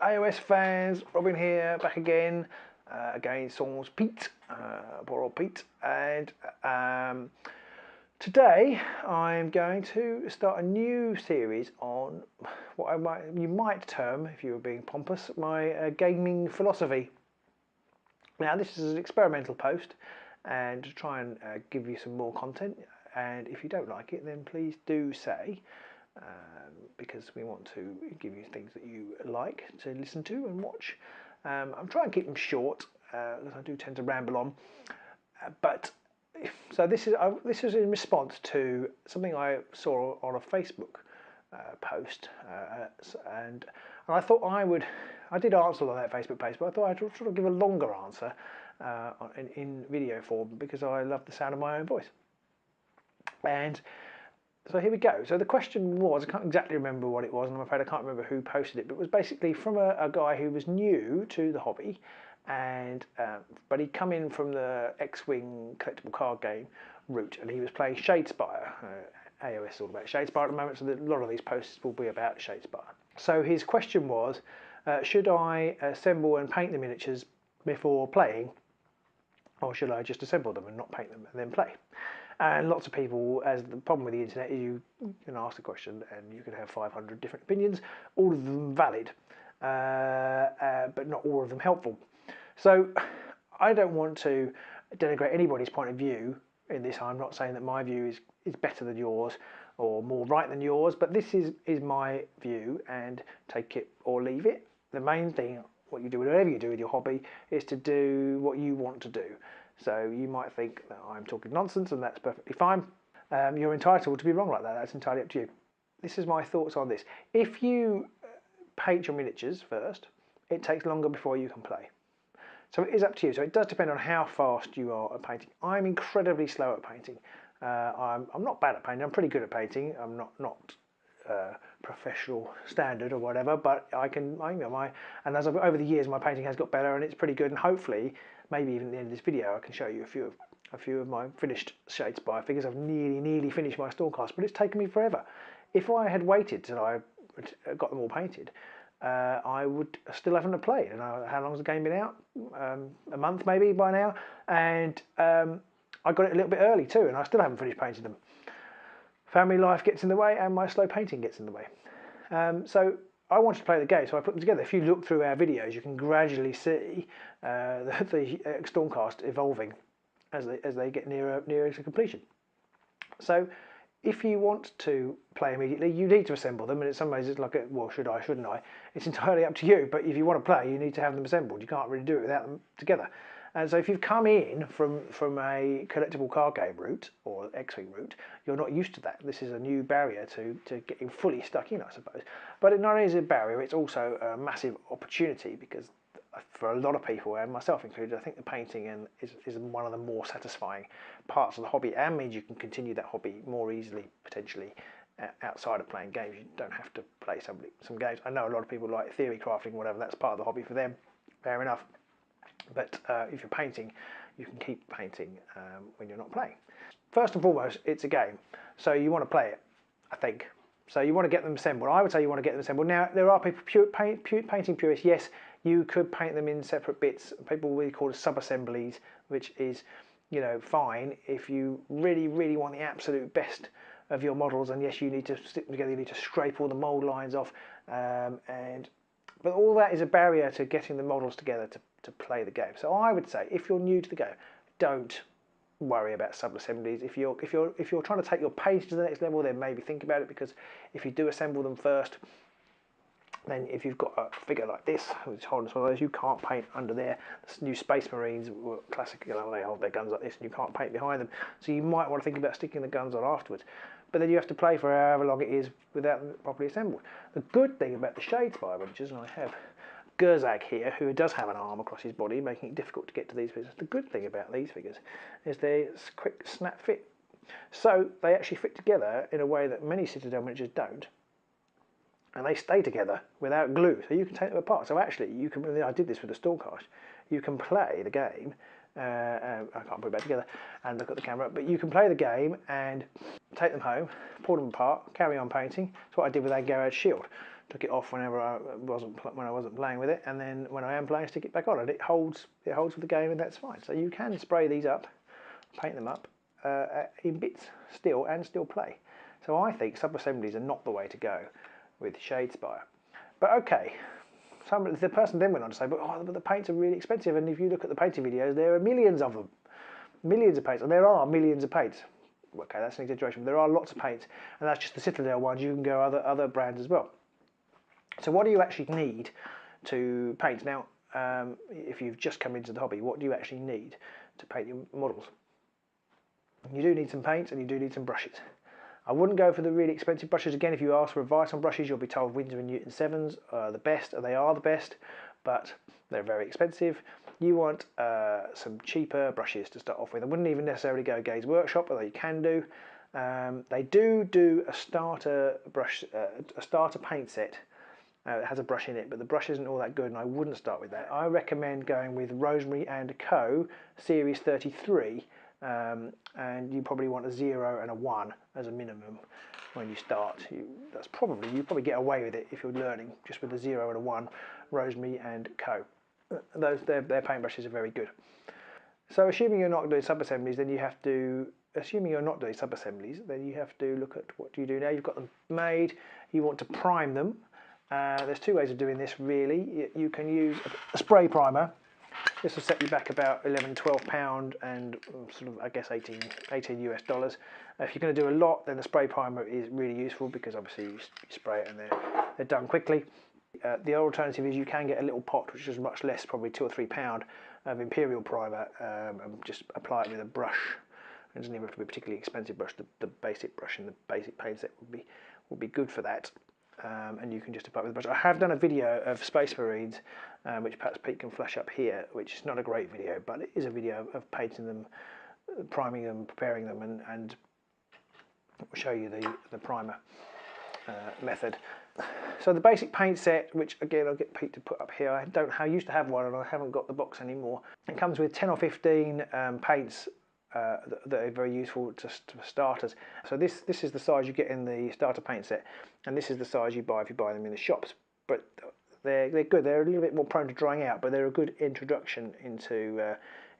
AOS fans, Robin here, back again, against Saul's Pete, poor old Pete, and today I'm going to start a new series on what you might term, if you were being pompous, my gaming philosophy. Now this is an experimental post, and to try and give you some more content, and if you don't like it then please do say, because we want to give you things that you like to listen to and watch. I'm trying to keep them short because I do tend to ramble on, so this is in response to something I saw on a Facebook post, and I thought I did answer on that Facebook post, but I thought I'd sort of give a longer answer in video form because I love the sound of my own voice. And so here we go. So the question was, I can't exactly remember what it was, and I'm afraid I can't remember who posted it, but it was basically from a guy who was new to the hobby, and but he'd come in from the X-Wing collectible card game route, and he was playing Shadespire. AOS is all about Shadespire at the moment, so a lot of these posts will be about Shadespire. So his question was, should I assemble and paint the miniatures before playing, or should I just assemble them and not paint them and then play? And lots of people, as the problem with the internet is you can ask the question and you can have 500 different opinions, all of them valid, but not all of them helpful. So I don't want to denigrate anybody's point of view in this. I'm not saying that my view is better than yours or more right than yours, but this is my view, and take it or leave it. The main thing, what you do, whatever you do with your hobby, is to do what you want to do. So you might think that I'm talking nonsense, and that's perfectly fine. You're entitled to be wrong like that. That's entirely up to you. This is my thoughts on this. If you paint your miniatures first, it takes longer before you can play. So it is up to you. So it does depend on how fast you are at painting. I'm incredibly slow at painting. I'm not bad at painting. I'm pretty good at painting. I'm not professional standard or whatever, but and as over the years my painting has got better, and it's pretty good, and hopefully maybe even at the end of this video I can show you a few of my finished Shadespire figures. I've nearly finished my Stormcast, but it's taken me forever. If I had waited till I got them all painted, I would still haven't played. And how long's the game been out? A month maybe by now, and I got it a little bit early too, and I still haven't finished painting them. Family life gets in the way, and my slow painting gets in the way. So I wanted to play the game, so I put them together. If you look through our videos, you can gradually see the Stormcast evolving as they get nearer to completion. So if you want to play immediately, you need to assemble them, and in some ways it's like, well, should I, shouldn't I? It's entirely up to you, but if you want to play, you need to have them assembled. You can't really do it without them together. And so if you've come in from a collectible card game route or X-Wing route, you're not used to that. This is a new barrier to getting fully stuck in, I suppose. But it not only is a barrier, it's also a massive opportunity, because for a lot of people, and myself included, I think the painting is one of the more satisfying parts of the hobby, and means you can continue that hobby more easily, potentially, outside of playing games. You don't have to play some games. I know a lot of people like theory crafting, whatever, that's part of the hobby for them. Fair enough. But if you're painting, you can keep painting when you're not playing. First and foremost, it's a game, so you want to play it, I think. So you want to get them assembled. I would say you want to get them assembled. Now, there are people, painting purists, yes, you could paint them in separate bits. People really call it sub-assemblies, which is, fine if you really, really want the absolute best of your models. And yes, you need to stick them together. You need to scrape all the mold lines off, but all that is a barrier to getting the models together to play the game. So I would say, if you're new to the game, don't worry about sub-assemblies. If you're trying to take your painting to the next level, then maybe think about it, because if you do assemble them first, then if you've got a figure like this, which is holding some of those, you can't paint under there. The new Space Marines were classic, they hold their guns like this, and you can't paint behind them. So you might want to think about sticking the guns on afterwards. But then you have to play for however long it is without them properly assembled. The good thing about the Shadespire miniatures, and I have Gerzag here, who does have an arm across his body, making it difficult to get to these figures. The good thing about these figures is they're quick snap fit. So they actually fit together in a way that many Citadel miniatures don't. And they stay together without glue, so you can take them apart. So actually, you can. I did this with the Stormcast. You can play the game. I can't put it back together and look at the camera, but you can play the game and take them home, pull them apart, carry on painting. That's what I did with our garage shield. took it off whenever I wasn't playing with it, and then when I am playing, stick it back on, and it holds with the game, and that's fine. So you can spray these up, paint them up in bits still play. So I think sub-assemblies are not the way to go with Shadespire. But okay, the person then went on to say, but the paints are really expensive, and if you look at the painting videos, there are millions of them, millions of paints, and there are millions of paints. Okay, that's an exaggeration, but there are lots of paints, and that's just the Citadel ones. You can go other brands as well. So what do you actually need to paint? Now, if you've just come into the hobby, what do you actually need to paint your models? You do need some paints, and you do need some brushes. I wouldn't go for the really expensive brushes. Again, if you ask for advice on brushes, you'll be told Winsor & Newton 7s are the best, and they are the best, but they're very expensive. You want some cheaper brushes to start off with. I wouldn't even necessarily go Games Workshop, although you can do. They do a starter brush, a starter paint set. It has a brush in it, but the brush isn't all that good, and I wouldn't start with that. I recommend going with Rosemary & Co. Series 33, and you probably want a 0 and a 1 as a minimum when you start. You probably get away with it if you're learning, just with a 0 and a 1, Rosemary & Co. Their paintbrushes are very good. So assuming you're not doing sub-assemblies, then you have to look at what do you do now. You've got them made, you want to prime them. There's two ways of doing this really. You can use a spray primer. This will set you back about £11–12 and sort of, I guess, $18 US. If you're going to do a lot, then the spray primer is really useful because obviously you spray it and they're done quickly. The alternative is you can get a little pot, which is much less, probably £2 or £3 of Imperial primer, and just apply it with a brush. It doesn't even have to be a particularly expensive brush. The basic brush in the basic paint set would be good for that. And you can just apply it with a brush. I have done a video of Space Marines, which perhaps Pete can flash up here, which is not a great video, but it is a video of painting them, priming them, preparing them, and show you the primer method. So the basic paint set, which again I'll get Pete to put up here, I used to have one and I haven't got the box anymore. It comes with 10 or 15 paints that are very useful for starters. So this is the size you get in the starter paint set, and this is the size you buy if you buy them in the shops. But they're good. They're a little bit more prone to drying out, but they're a good introduction into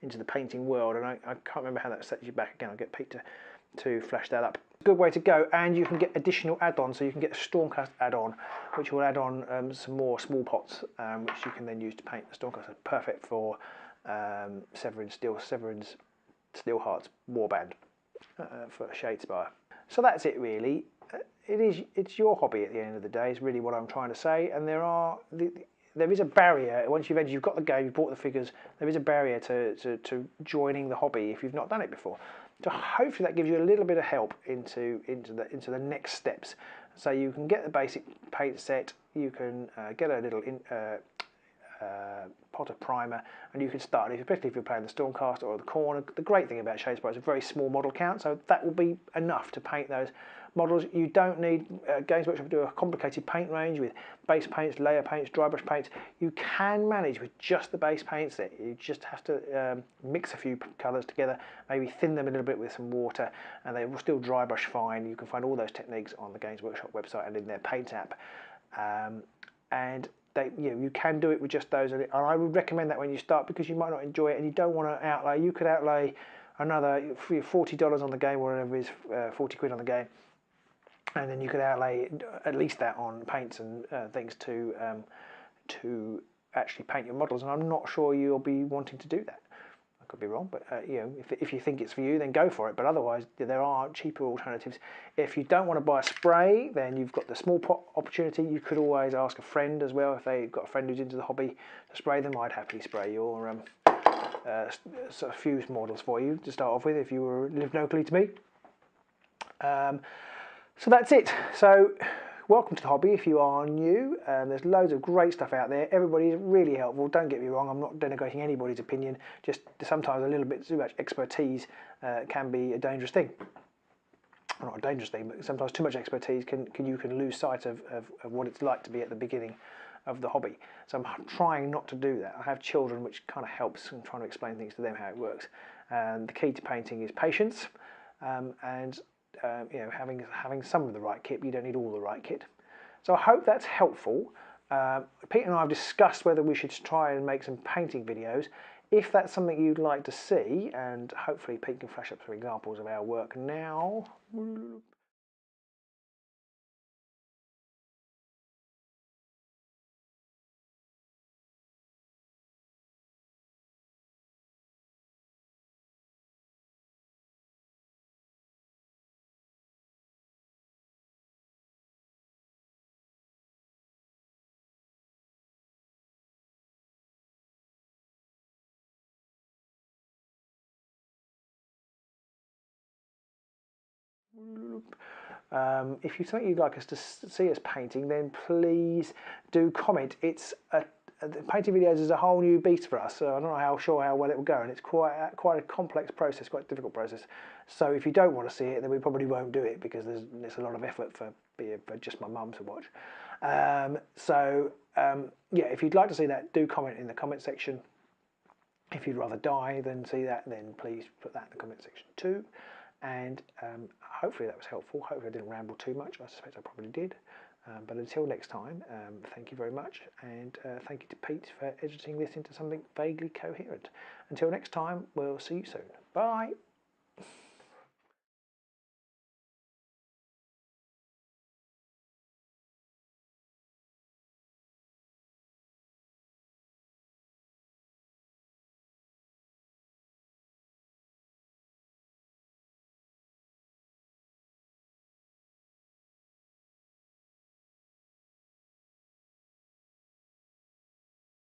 the painting world. And I can't remember how that sets you back. Again, I'll get Pete to flash that up. Good way to go, and you can get additional add-ons. So you can get a Stormcast add-on, which will add on some more small pots, which you can then use to paint the Stormcast. It's perfect for Severin's Steelheart's Warband for Shadespire. So that's it really. It's your hobby at the end of the day, is really what I'm trying to say. And there is a barrier once you've got the game, you've bought the figures. There is a barrier to joining the hobby if you've not done it before. So hopefully that gives you a little bit of help into the next steps. So you can get the basic paint set. You can get a little pot of primer, and you can start, especially if you're playing the Stormcast or the Corn. The great thing about Shadespire is a very small model count, so that will be enough to paint those models. You don't need Games Workshop to do a complicated paint range with base paints, layer paints, dry brush paints. You can manage with just the base paint set. You just have to mix a few colours together, maybe thin them a little bit with some water, and they will still dry brush fine. You can find all those techniques on the Games Workshop website and in their paint app. You can do it with just those, and I would recommend that when you start, because you might not enjoy it and you don't want to outlay. You could outlay another $40 on the game, or whatever it is, 40 quid on the game, and then you could outlay at least that on paints and things to actually paint your models. And I'm not sure you'll be wanting to do that. I could be wrong, but if you think it's for you, then go for it. But otherwise, there are cheaper alternatives. If you don't want to buy a spray, then you've got the small pot opportunity. You could always ask a friend as well, if they've got a friend who's into the hobby, to spray them. I'd happily spray your sort of fused models for you to start off with if you live locally to me. So that's it. So welcome to the hobby if you are new. There's loads of great stuff out there. Everybody's really helpful. Don't get me wrong, I'm not denigrating anybody's opinion. Just sometimes a little bit too much expertise can be a dangerous thing. Well, not a dangerous thing, but sometimes too much expertise you can lose sight of what it's like to be at the beginning of the hobby. So I'm trying not to do that. I have children, which kind of helps in trying to explain things to them, how it works. And the key to painting is patience, and having some of the right kit. You don't need all the right kit. So I hope that's helpful. Pete and I have discussed whether we should try and make some painting videos. If that's something you'd like to see, and hopefully Pete can flash up some examples of our work now. If you something you'd like us to see us painting, then please do comment. Painting videos is a whole new beast for us, so I don't know how well it will go, and it's quite a complex process, quite a difficult process. So if you don't want to see it, then we probably won't do it because there's a lot of effort for just my mum to watch. Yeah, if you'd like to see that, do comment in the comment section. If you'd rather die than see that, then please put that in the comment section too. And hopefully that was helpful. Hopefully I didn't ramble too much. I suspect I probably did. But until next time, thank you very much. And thank you to Pete for editing this into something vaguely coherent. Until next time, we'll see you soon. Bye.